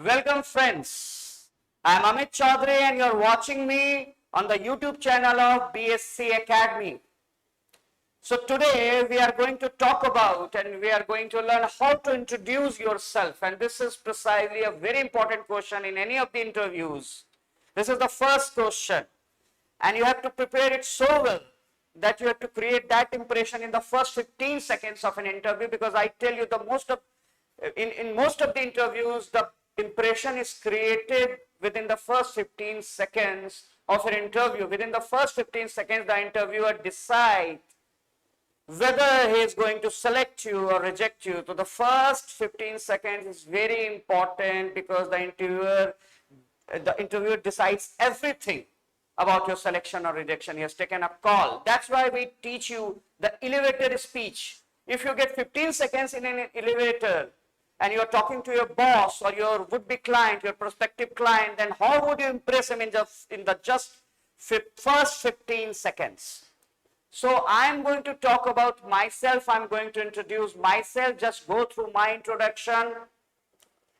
Welcome friends, I am Amit Choudhary and you are watching me on the YouTube channel of BSC Academy. So today we are going to talk about and we are going to learn how to introduce yourself, and this is precisely a very important question in any of the interviews. This is the first question and you have to prepare it so well that you have to create that impression in the first 15 seconds of an interview, because I tell you in most of the interviews the impression is created within the first 15 seconds of an interview. Within the first 15 seconds the interviewer decides whether he is going to select you or reject you. So the first 15 seconds is very important because the interviewer decides everything about your selection or rejection. He has taken a call. That's why we teach you the elevator speech. If you get 15 seconds in an elevator and you are talking to your boss or your would-be client, your prospective client, then how would you impress him in the first 15 seconds? So I am going to talk about myself. I am going to introduce myself, just go through my introduction,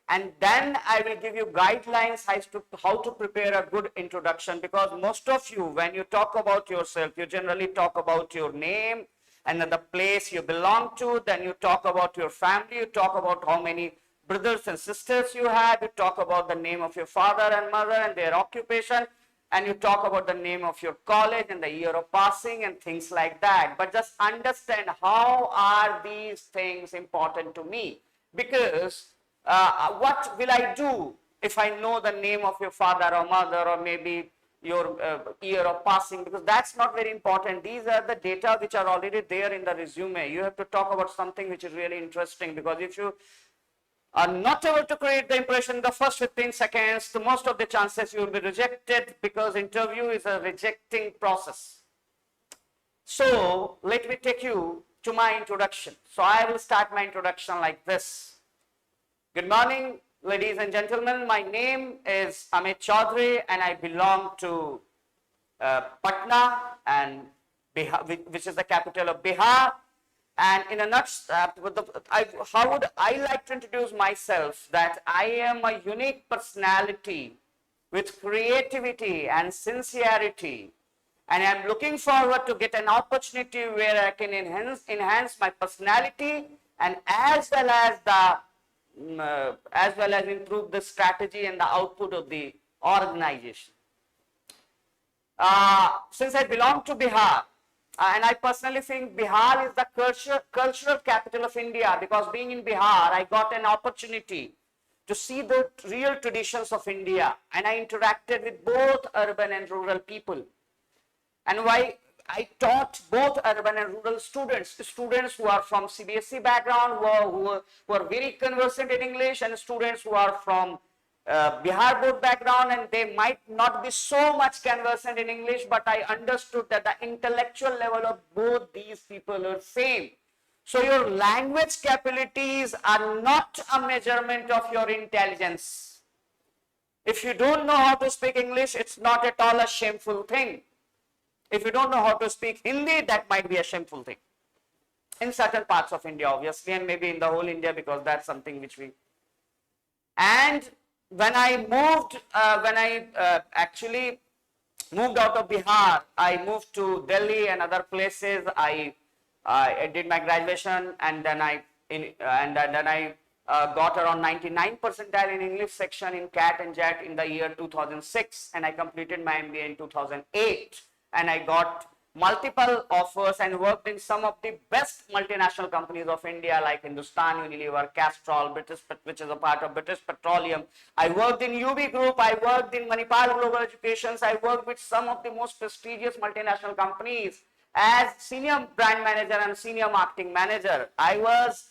and then I will give you guidelines as to how to prepare a good introduction, because most of you, when you talk about yourself, you generally talk about your name and the place you belong to, then you talk about your family, you talk about how many brothers and sisters you have, you talk about the name of your father and mother and their occupation, and you talk about the name of your college and the year of passing and things like that. But just understand, how are these things important to me? Because what will I do if I know the name of your father or mother, or maybe your year of passing? Because that's not very important. These are the data which are already there in the resume. You have to talk about something which is really interesting, because if you are not able to create the impression in the first 15 seconds, the most of the chances you will be rejected, because interview is a rejecting process. So let me take you to my introduction. So I will start my introduction like this. Good morning, ladies and gentlemen. My name is Amit Choudhary and I belong to Patna, and which is the capital of Bihar. And in a nutshell, how would I like to introduce myself? That I am a unique personality with creativity and sincerity, and I am looking forward to get an opportunity where I can enhance my personality, and as well as improve the strategy and the output of the organization. Since I belong to Bihar, and I personally think Bihar is the cultural capital of India, because being in Bihar, I got an opportunity to see the real traditions of India, and I interacted with both urban and rural people. And why I taught both urban and rural students who are from CBSC background, who are very conversant in English, and students who are from Bihar board background, and they might not be so much conversant in English, but I understood that the intellectual level of both these people are same. So your language capabilities are not a measurement of your intelligence. If you don't know how to speak English, it's not at all a shameful thing. If you don't know how to speak Hindi, that might be a shameful thing. In certain parts of India, obviously, and maybe in the whole India, because that's something which we... And when I actually moved out of Bihar, I moved to Delhi and other places. I did my graduation, and then I got around 99 percentile in English section in CAT and JET in the year 2006, and I completed my MBA in 2008, and I got multiple offers and worked in some of the best multinational companies of India, like Hindustan Unilever, Castrol, which is a part of British Petroleum. I worked in UB Group, I worked in Manipal Global Educations, I worked with some of the most prestigious multinational companies as senior brand manager and senior marketing manager. I was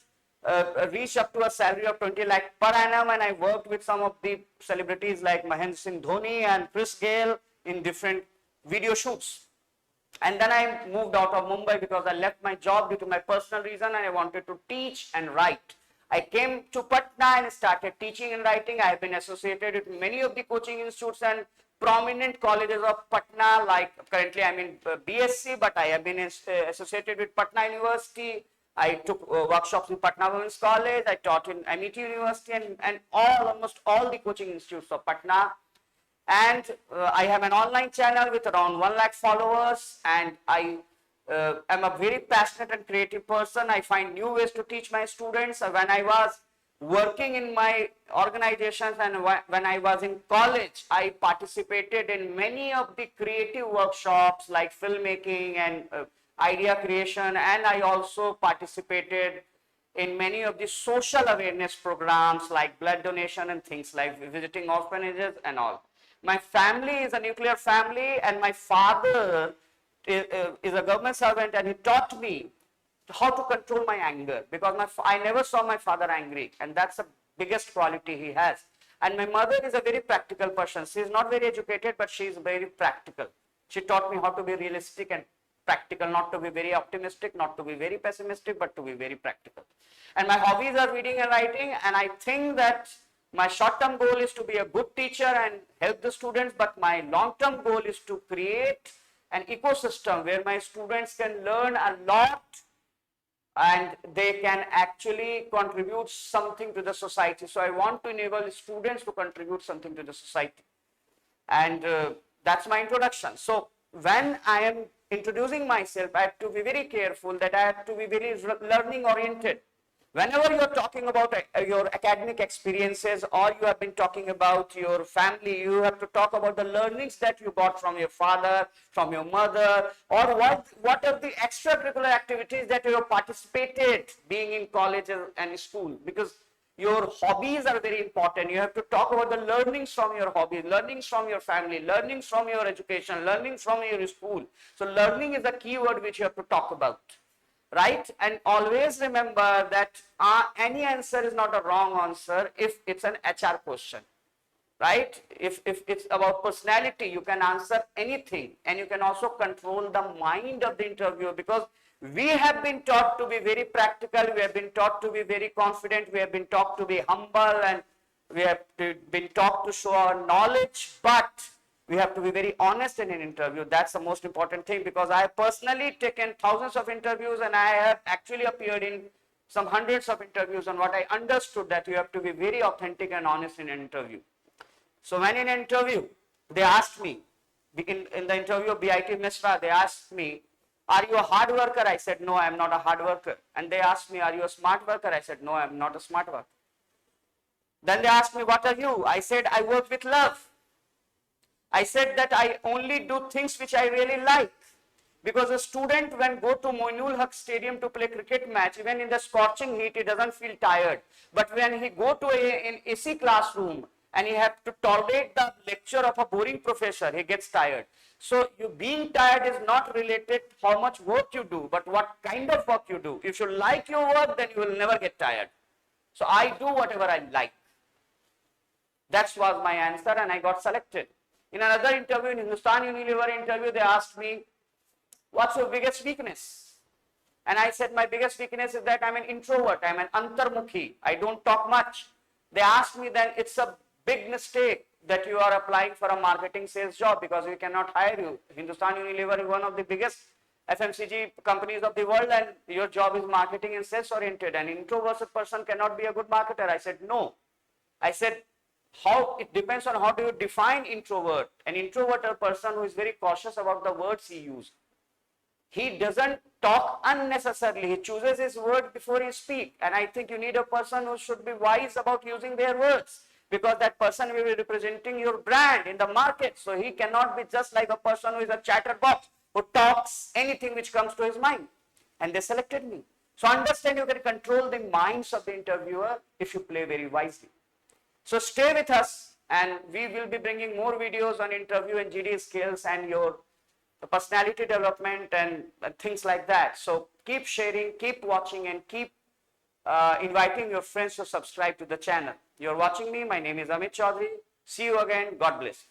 reached up to a salary of 20 lakh per annum, and I worked with some of the celebrities like Mahendra Singh Dhoni and Chris Gale in different video shoots. And then I moved out of Mumbai because I left my job due to my personal reason, and I wanted to teach and write. I came to Patna and started teaching and writing. I have been associated with many of the coaching institutes and prominent colleges of Patna, like currently I'm in BSc, but I have been associated with Patna University, I took workshops in Patna Women's College. I taught in Amit University and almost all the coaching institutes of Patna. And I have an online channel with around 1 lakh followers, and I am a very passionate and creative person. I find new ways to teach my students. When I was working in my organizations and when I was in college, I participated in many of the creative workshops like filmmaking and idea creation, and I also participated in many of the social awareness programs like blood donation and things like visiting orphanages and all. My family is a nuclear family, and my father is a government servant, and he taught me how to control my anger, because I never saw my father angry, and that's the biggest quality he has. And my mother is a very practical person. She is not very educated, but she is very practical. She taught me how to be realistic and practical, not to be very optimistic, not to be very pessimistic, but to be very practical. And my hobbies are reading and writing, and I think that my short-term goal is to be a good teacher and help the students, but my long-term goal is to create an ecosystem where my students can learn a lot and they can actually contribute something to the society. So I want to enable students to contribute something to the society. And that's my introduction. So when I am introducing myself, I have to be very careful that I have to be very learning oriented. Whenever you are talking about your academic experiences, or you have been talking about your family, you have to talk about the learnings that you got from your father, from your mother, or what are the extracurricular activities that you have participated being in college and school, because your hobbies are very important. You have to talk about the learnings from your hobbies, learnings from your family, learnings from your education, learnings from your school. So learning is a key word which you have to talk about. Right? And always remember that any answer is not a wrong answer if it's an HR question. Right? If it's about personality, you can answer anything, and you can also control the mind of the interviewer, because we have been taught to be very practical, we have been taught to be very confident, we have been taught to be humble, and we have been taught to show our knowledge, but we have to be very honest in an interview. That's the most important thing, because I have personally taken thousands of interviews, and I have actually appeared in some hundreds of interviews, and what I understood that you have to be very authentic and honest in an interview. So when in an interview, they asked me, in the interview of BIT Misra, they asked me, are you a hard worker? I said, no, I am not a hard worker. And they asked me, are you a smart worker? I said, no, I am not a smart worker. Then they asked me, what are you? I said, I work with love. I said that I only do things which I really like, because a student when go to Moinul Haq Stadium to play cricket match, even in the scorching heat, he doesn't feel tired. But when he go to an AC classroom and he have to tolerate the lecture of a boring professor, he gets tired. So you being tired is not related how much work you do, but what kind of work you do. If you like your work, then you will never get tired. So I do whatever I like. That was my answer, and I got selected. In another interview, in Hindustan Unilever interview, they asked me, what's your biggest weakness? And I said, my biggest weakness is that I'm an introvert, I'm an antarmukhi, I don't talk much. They asked me, then it's a big mistake that you are applying for a marketing sales job, because we cannot hire you. Hindustan Unilever is one of the biggest FMCG companies of the world, and your job is marketing and sales oriented. An introverted person cannot be a good marketer. I said, no. I said, how it depends on how do you define introvert. An introverted person who is very cautious about the words he uses. He doesn't talk unnecessarily. He chooses his word before he speaks. And I think you need a person who should be wise about using their words, because that person will be representing your brand in the market. So he cannot be just like a person who is a chatterbox who talks anything which comes to his mind. And they selected me. So understand, you can control the minds of the interviewer if you play very wisely. So stay with us, and we will be bringing more videos on interview and GD skills and your personality development and things like that. So keep sharing, keep watching, and keep inviting your friends to subscribe to the channel. You're watching me. My name is Amit Choudhary. See you again. God bless.